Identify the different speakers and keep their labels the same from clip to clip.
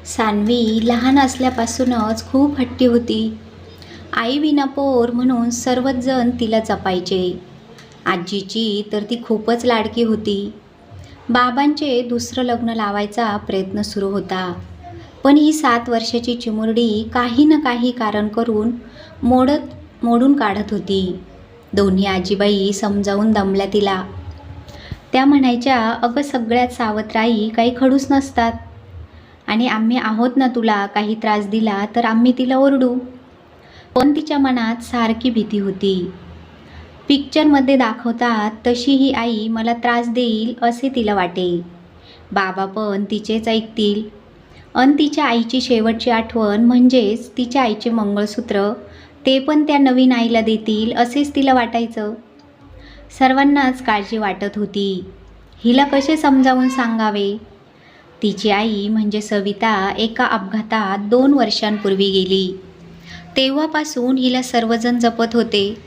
Speaker 1: सान्वी लहान असल्यापासूनच खूप हट्टी होती. आई विना पोर म्हणून सर्वच जण तिला जपायचे. आजीची तर ती खूपच लाडकी होती. बाबांचे दुसरं लग्न लावायचा प्रयत्न सुरू होता, पण ही 7 वर्षाची चिमुरडी काही ना काही कारण करून मोडून काढत होती. दोन्ही आजीबाई समजावून दमल्या तिला. त्या म्हणायच्या, अगं सगळ्यात सावत्र आई काही खडूस नसतात, आणि आम्ही आहोत ना, तुला काही त्रास दिला तर आम्ही तिला ओरडू. पण तिच्या मनात सारखी भीती होती. पिक्चरमध्ये दाखवतात तशी ही आई मला त्रास देईल असे तिला वाटे. बाबा पण तिचेच ऐकतील. अन तिच्या आईची शेवटची आठवण म्हणजेच तिच्या आईचे मंगळसूत्र, ते पण त्या नवीन आईला देतील असेच तिला वाटायचं. सर्वांनाच काळजी वाटत होती. हिला कसे समजावून सांगावे. तिची आई म्हणजे सविता एका अपघातात 2 वर्षांपूर्वी गेली. तेव्हापासून हिला सर्वजण जपत होते,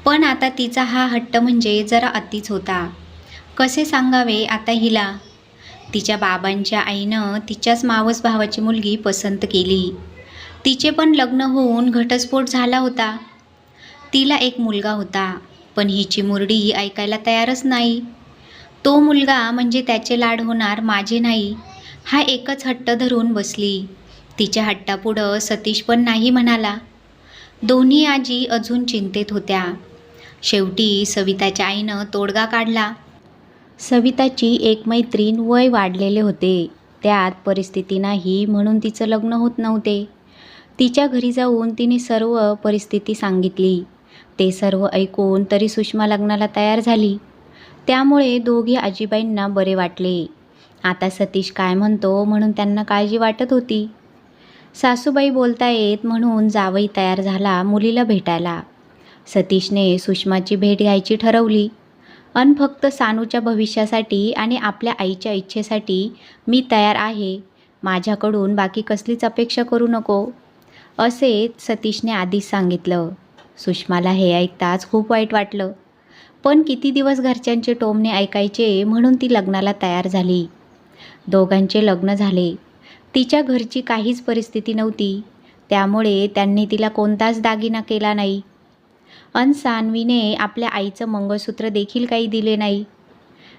Speaker 1: पण आता तिचा हा हट्ट म्हणजे जरा अतिच होता. कसे सांगावे आता हिला. तिच्या बाबांच्या आईनं तिच्याच मावस भावाची मुलगी पसंत केली. तिचे पण लग्न होऊन घटस्फोट झाला होता. तिला एक मुलगा होता, पण ही चिमुरडी ऐकायला तयारच नाही. तो मुलगा म्हणजे त्याचे लाड होणार, माझे नाही, हा एकच हट्ट धरून बसली. तिच्या हट्टापुढं सतीश पण नाही म्हणाला. दोन्ही आजी अजून चिंतेत होत्या. शेवटी सविताच्या आईनं तोडगा काढला. सविताची एक मैत्रीण, वय वाढलेले होते, त्यात परिस्थिती नाही म्हणून तिचं लग्न होत नव्हते. तिच्या घरी जाऊन तिने सर्व परिस्थिती सांगितली. ते सर्व ऐकून तरी सुषमा लग्नाला तयार झाली. त्यामुळे दोघी आजीबाईंना बरे वाटले. आता सतीश काय म्हणतो म्हणून त्यांना काळजी वाटत होती. सासूबाई बोलतायत म्हणून जावई तयार झाला मुलीला भेटायला. सतीशने सुषमाची भेट घ्यायची ठरवली. अन फक्त सानूच्या भविष्यासाठी आणि आपल्या आईच्या इच्छेसाठी मी तयार आहे, माझ्याकडून बाकी कसलीच अपेक्षा करू नको, असे सतीशने आधीच सांगितलं. सुषमाला हे ऐकताच खूप वाईट वाटलं, पण किती दिवस घरच्यांचे टोमणे ऐकायचे म्हणून ती लग्नाला तयार झाली. दोघांचे लग्न झाले. तिच्या घरची काहीच परिस्थिती नव्हती, त्यामुळे त्यांनी तिला कोणताच दागिना केला नाही. अन सान्वीने आपल्या आईचं मंगळसूत्र देखील काही दिले नाही.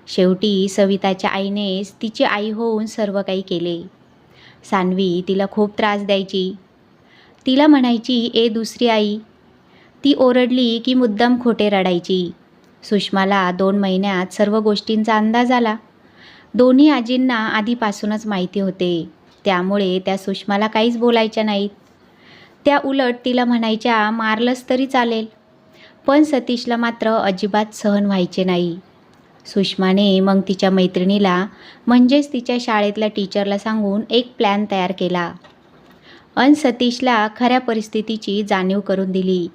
Speaker 1: शेवटी सविताच्या आईनेच तिची आई होऊन सर्व काही केले. सान्वी तिला खूप त्रास द्यायची. तिला म्हणायची, ए दुसरी आई. ती ओरडली की मुद्दाम खोटे रडायची. सुषमाला 2 महिन्यात सर्व गोष्टींचा अंदाज आला. दोन्ही आजींना आधीपासूनच माहिती होते, त्यामुळे त्या सुषमाला काहीच बोलायच्या नाहीत. त्या उलट तिला म्हणायच्या, मारलंच तरी चालेल. पण सतीशला मात्र अजिबात सहन व्हायचे नाही. सुषमाने मग तिच्या मैत्रिणीला म्हणजेच तिच्या शाळेतल्या टीचरला सांगून एक प्लॅन तयार केला. अन सतीशला खऱ्या परिस्थितीची जाणीव करून दिली.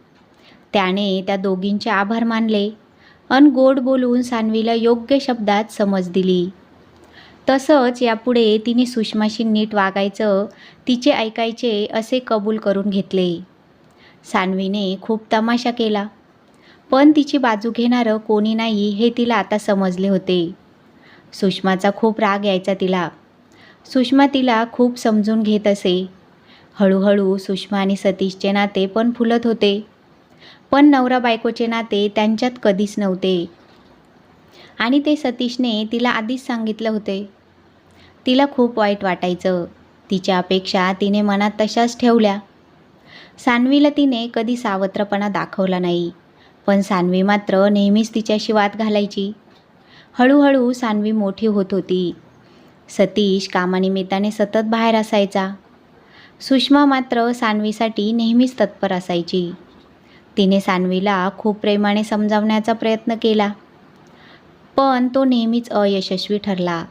Speaker 1: त्याने त्या दोघींचे आभार मानले अन गोड बोलून सान्वीला योग्य शब्दात समज दिली. तसंच यापुढे तिने सुषमाशी नीट वागायचं, तिचे ऐकायचे असे कबूल करून घेतले. सान्वीने खूप तमाशा केला, पण तिची बाजू घेणारं कोणी नाही हे तिला आता समजले होते. सुषमाचा खूप राग यायचा तिला. सुषमा तिला खूप समजून घेत असे. हळूहळू सुषमा आणि सतीशचे नाते पण फुलत होते, पण नवरा बायकोचे नाते त्यांच्यात कधीच नव्हते. आणि ते सतीशने तिला आधीच सांगितलं होते. तिला खूप वाईट वाटायचं. तिच्या अपेक्षा तिने मनात तशाच ठेवल्या. सान्वीला तिने कधी सावत्रपणा दाखवला नाही, पण सान्वी मात्र नेहमीच तिच्याशी वाद घालायची. हळूहळू सान्वी मोठी होत होती. सतीश कामानिमित्ताने सतत बाहेर असायचा. सुषमा मात्र सान्वीसाठी नेहमीच तत्पर असायची. तिने सान्वीला खूप प्रेमाने समजावण्याचा प्रयत्न केला, पण तो नेहमीच अयशस्वी ठरला.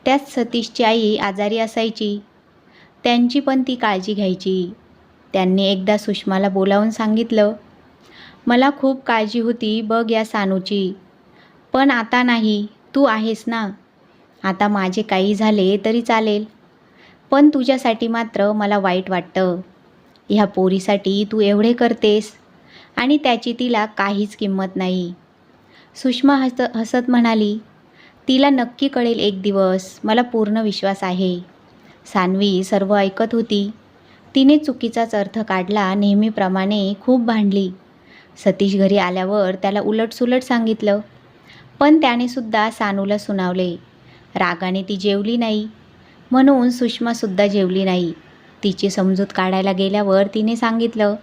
Speaker 1: त्यात सतीशची आई आजारी असायची. त्यांची पण ती काळजी घ्यायची. त्यांनी एकदा सुषमाला बोलावून सांगितलं, मला खूप काळजी होती बघ या सानूची, पण आता नाही, तू आहेस ना. आता माझे काही झाले तरी चालेल, पण तुझ्यासाठी मात्र मला वाईट वाटतं. ह्या पोरीसाठी तू एवढे करतेस आणि त्याची तिला काहीच किंमत नाही. सुषमा हसत म्हणाली, तिला नक्की कळेल एक दिवस, मला पूर्ण विश्वास आहे. सान्वी सर्व ऐकत होती. तिने चुकीचाच अर्थ काढला. नेहमीप्रमाणे खूप भांडली. सतीश घरी आल्यावर त्याला उलटसुलट सांगितलं, पण त्याने सुद्धा सानूला सुनावले. रागाने ती जेवली नाही, म्हणून सुषमासुद्धा जेवली नाही. तिची समजूत काढायला गेल्यावर तिने सांगितलं,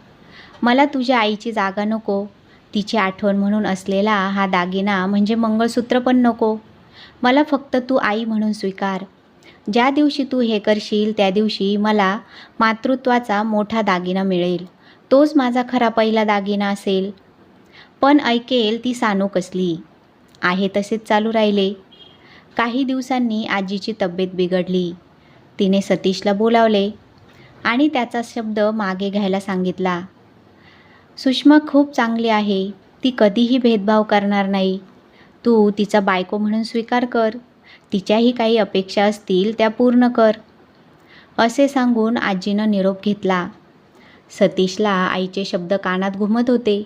Speaker 1: मला तुझ्या आईची जागा नको. तिची आठवण म्हणून असलेला हा दागिना म्हणजे मंगळसूत्र पण नको. मला फक्त तू आई म्हणून स्वीकार. ज्या दिवशी तू हे करशील त्या दिवशी मला मातृत्वाचा मोठा दागिना मिळेल. तोच माझा खरा पहिला दागिना असेल. पण ऐकेल ती सानू कसली. आहे तसेच चालू राहिले. काही दिवसांनी आजीची तब्येत बिघडली. तिने सतीशला बोलावले आणि त्याचा शब्द मागे घ्यायला सांगितला. सुषमा खूप चांगली आहे. ती कधीही भेदभाव करणार नाही. तू तिचा बायको म्हणून स्वीकार कर. तिच्याही काही अपेक्षा असतील त्या पूर्ण कर, असे सांगून आजीनं निरोप घेतला. सतीशला आईचे शब्द कानात घुमत होते.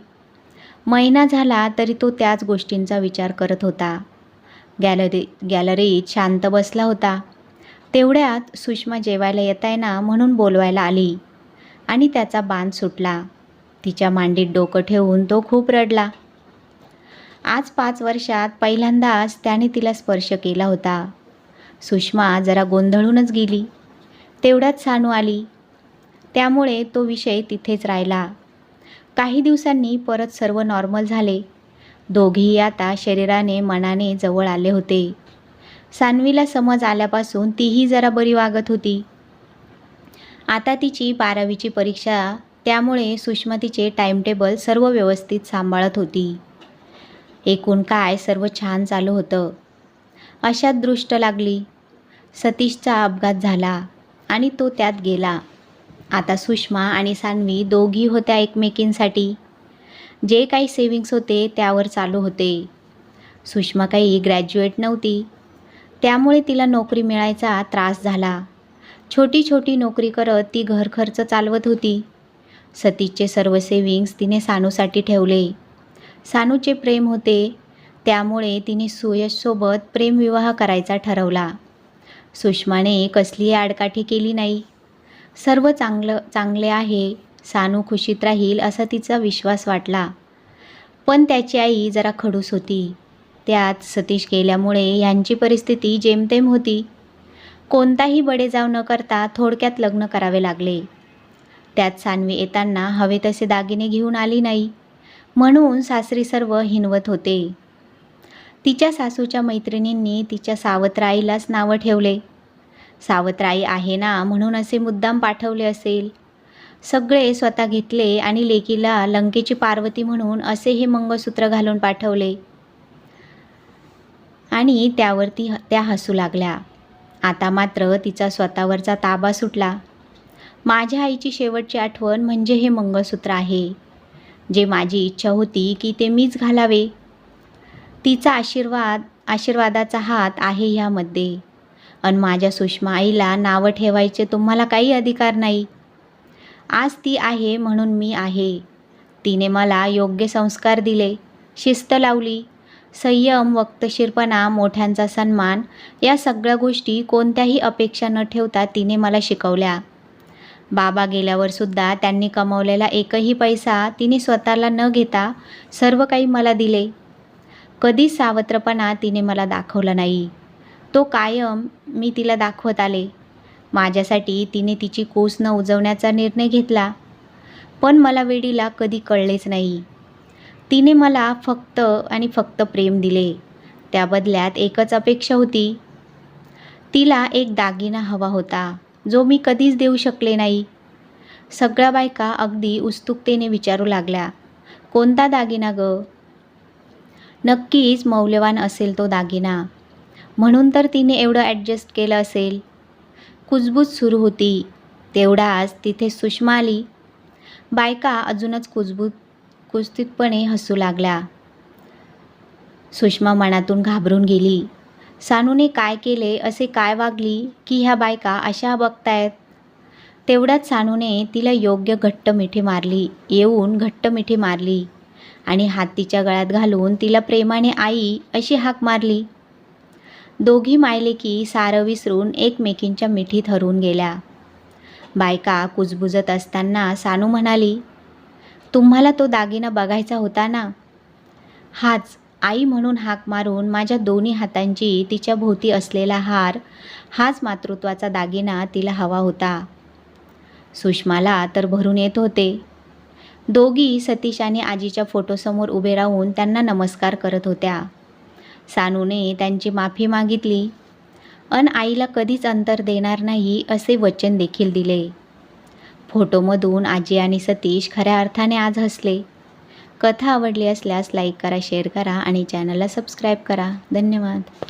Speaker 1: महिना झाला तरी तो त्याच गोष्टींचा विचार करत होता. गॅलरीत शांत बसला होता. तेवढ्यात सुषमा जेवायला येताय ना म्हणून बोलवायला आली आणि त्याचा बांध सुटला. तिच्या मांडीत डोकं ठेवून तो खूप रडला. आज 5 वर्षात पहिल्यांदाच त्याने तिला स्पर्श केला होता. सुषमा जरा गोंधळूनच गेली. तेवढ्यात सानू आली. त्यामुळे तो विषय तिथेच राहिला. काही दिवसांनी परत सर्व नॉर्मल झाले. दोघेही आता शरीराने मनाने जवळ आले होते. सान्वीला समज आल्यापासून तीही जरा बरी वागत होती. आता तिची 12वीची परीक्षा, त्यामुळे सुषमा तिचे टाईमटेबल सर्व व्यवस्थित सांभाळत होती. एकूण काय सर्व छान चालू होतं. अशात दृष्ट लागली. सतीशचा अपघात झाला आणि तो त्यात गेला. आता सुषमा आणि सान्वी दोघी होत्या एकमेकींसाठी. जे काही सेविंग्स होते त्यावर चालू होते. सुषमा काही ग्रॅज्युएट नव्हती, त्यामुळे तिला नोकरी मिळायचा त्रास झाला. छोटी छोटी नोकरी करत ती घर खर्च चालवत होती. सतीशचे सर्व सेविंग्स तिने सानूसाठी ठेवले. सानूचे प्रेम होते, त्यामुळे तिने सुयशसोबत प्रेमविवाह करायचा ठरवला. सुषमाने कसलीही आडकाठी केली नाही. सर्व चांगले आहे, सानू खुशीत राहील असा तिचा विश्वास वाटला. पण त्याची आई जरा खडूस होती. त्यात सतीश गेल्यामुळे यांची परिस्थिती जेमतेम होती. कोणताही बडेजाव न करता थोडक्यात लग्न करावे लागले. त्यात सान्वी येताना हवे तसे दागिने घेऊन आली नाही, म्हणून सासरी सर्व हिणवत होते. तिच्या सासूच्या मैत्रिणींनी तिच्या सावत्राईलाच नावं ठेवले. सावत्राई आहे ना म्हणून असे मुद्दाम पाठवले असेल. सगळे स्वतः घेतले आणि लेकीला लंकेची पार्वती म्हणून असे हे मंगळसूत्र घालून पाठवले आणि त्यावरती त्या हसू लागल्या. आता मात्र तिचा स्वतःवरचा ताबा सुटला. माझ्या आईची शेवटची आठवण म्हणजे हे मंगळसूत्र आहे, जे माझी इच्छा होती की ते मीच घालावे. तिचा आशीर्वादाचा हात आहे ह्यामध्ये. आणि माझ्या सुषमा आईला नावं ठेवायचे तुम्हाला काही अधिकार नाही. आज ती आहे म्हणून मी आहे. तिने मला योग्य संस्कार दिले, शिस्त लावली, संयम, वक्तशीरपणा, मोठ्यांचा सन्मान, या सगळ्या गोष्टी कोणत्याही अपेक्षा न ठेवता तिने मला शिकवल्या. बाबा गेल्यावर सुद्धा त्यांनी कमावलेला एकही पैसा तिने स्वतःला न घेता सर्व काही मला दिले. कधीच सावत्रपणा तिने मला दाखवला नाही. तो कायम मी तिला दाखवत आले. माझ्यासाठी तिने तिची कूस न उजवण्याचा निर्णय घेतला, पण मला वेडीला कधी कळलेच नाही. तिने मला फक्त आणि फक्त प्रेम दिले. त्या बदल्यात एकच अपेक्षा होती. तिला एक दागिना हवा होता, जो मी कधीच देऊ शकले नाही. सगळ्या बायका अगदी उत्सुकतेने विचारू लागल्या, कोणता दागिना ग? नक्कीच मौल्यवान असेल तो दागिना, म्हणून तर तिने एवढं ॲडजस्ट केलं असेल. कुजबूज सुरू होती. तेवढाच तिथे सुषमा आली. बायका अजूनच कुजबूजपणे हसू लागल्या. सुषमा मनातून घाबरून गेली. सानूने काय केले, असे काय वागली की ह्या बायका अशा बघतायत. तेवढ्यात सानूने तिला घट्ट मिठी मारली आणि हात तिच्या गळ्यात घालून तिला प्रेमाने आई अशी हाक मारली. दोघी मायलेकी सारं विसरून एकमेकींच्या मिठीत हरवून गेल्या. बायका कुजबुजत असताना सानू म्हणाली, तुम्हाला तो दागिना बघायचा होता ना? हाच. आई म्हणून हाक मारून माझ्या दोन्ही हातांची तिच्या भोवती असलेला हार, हाच मातृत्वाचा दागिना तिला हवा होता. सुषमाला तर भरून येत होते. दोघी सतीश आणि आजीच्या फोटोसमोर उभे राहून त्यांना नमस्कार करत होत्या. सानूने त्यांची माफी मागितली अन आईला कधीच अंतर देणार नाही असे वचन देखील दिले. फोटोमधून आजी आणि सतीश खऱ्या अर्थाने आज हसले. कथा आवडली असल्यास लाईक करा, शेअर करा आणि चॅनलला सबस्क्राईब करा. धन्यवाद.